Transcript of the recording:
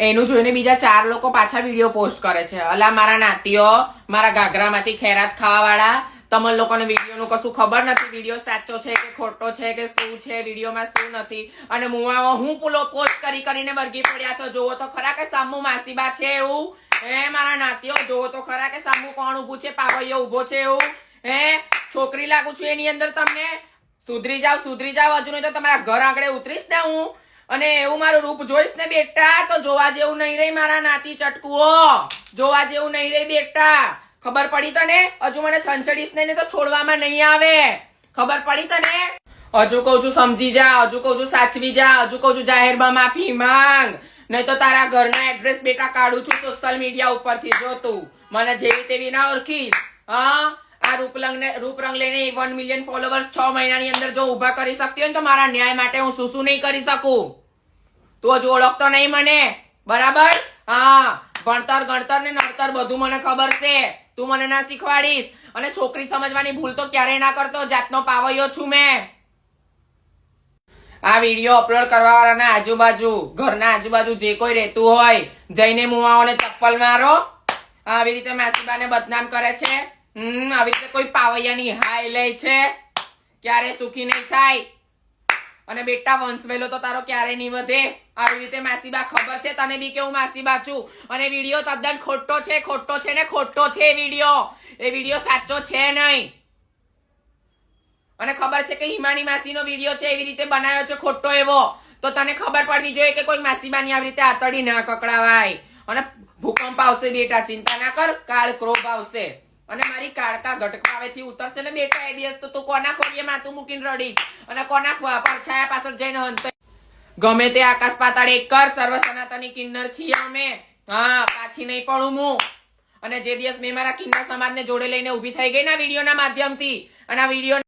એનું જોઈને બીજા 4 લોકો પાછા વિડીયો પોસ્ટ કરે છે. અલા મારા નાતીઓ, મારા ઘાઘરામાંથી ખેરાત ખાવા વાળા, તમને લોકોને વિડીયોનું કશું ખબર નથી. વિડીયો સાચો છે કે ખોટો છે કે શું છે, વિડીયોમાં શું નથી. અને મુઆમાં હું પુલો પોસ્ટ કરીને વર્ગી પડ્યા છો. જોવો તો ખરા કે સામુ માસીબા છે એવું. હે મારા નાતીઓ, જોવો તો ખરા કે સામુ કોણ ઉભું છે, પાવૈયો ઉભો છે એવું. હે છોકરી લાગુ છું એની અંદર તમને. સુધરી જાવ. હજુ નહીં તો તમારા ઘર આગળ ઉતરીશ ને હું, અને એવું મારું રૂપ જોઈશ ને બેટા તો જોવા જેવું નહીં રહી મારા નાતી ચટકુઓ. જોવા જેવું નહીં રહી બેટા. ખબર પડી તને? હજુ મને છંછડીશ નહીં તો છોડવામાં નહીં આવે. ખબર પડી તને? હજુ કહું છું સમજી જા, હજુ કહું છું સાચવી જા, હજુ કહું છું જાહેરમાં માફી માંગ. નહીં તો તારા ઘરના એડ્રેસ બેટા કાઢું છું સોશિયલ મીડિયા ઉપરથી. જો તું મને જેવી તેવી ના ઓળખીશ. હા, આ રૂપરંગ લઈને 1 મિલિયન ફોલોવર્સ 6 મહિનાની અંદર જો ઉભા કરી શકતી હોય તો મારા ન્યાય માટે હું શું નહીં કરી શકું. તું હજુ ઓળખતો નહીં મને, બરાબર? હા, ભણતર ગણતર ને નડતર બધું મને ખબર છે. તું મને ના શીખવાડીશ. અને છોકરી સમજવાની ભૂલ તો ક્યારેય ના કરતો. જાતનો પાવૈયો છું મેં. આ વિડીયો અપલોડ કરવા વાળાના આજુબાજુ, ઘરના આજુબાજુ જે કોઈ રહેતું હોય, જઈને મુવાઓને ચપ્પલ મારો. આવી રીતે માસીબાને બદનામ કરે છે. આવી રીતે કોઈ પાવૈયાની હાય લે છે. ક્યારે સુખી નહીં થાય. અને બેટા વંશવેલો તો તારો ક્યારે નહીં વધે. આવી રીતે માસીબા, ખબર છે તને બી કે હું માસીબા છું. અને વિડીયો તદ્દન ખોટો છે ને ખોટો છે વિડીયો. એ વિડીયો સાચો છે નહીં. અને ખબર છે કે હિમાની માસીનો વિડીયો છે એવી રીતે બનાવ્યો છે ખોટો એવો. તો તને ખબર પડવી જોઈએ કે કોઈ માસીબાની આવી રીતે આતડી ના કકડાવાય. અને ભૂકંપ આવશે બેટા, ચિંતા ના કર. કાળ ક્રોધ આવશે અને મારી કાળકા ગટકાવેથી ઉતરશે ને બેટા એ દિવસ તો તું કોના ખોડીએ માથું મૂકીને રડીશ અને કોના પરછાયા પાછળ જઈને હંત. ગમે તે આકાશ પાતાળ એક કર, સર્વ સનાતની કિન્નર છીએ અમે. હા, પાછી નહીં પડું હું. અને જે દિવસ મેં મારા કિન્નર સમાજને જોડે લઈને ઉભી થઈ ગઈ ના વિડીયોના માધ્યમથી, અને આ વિડીયો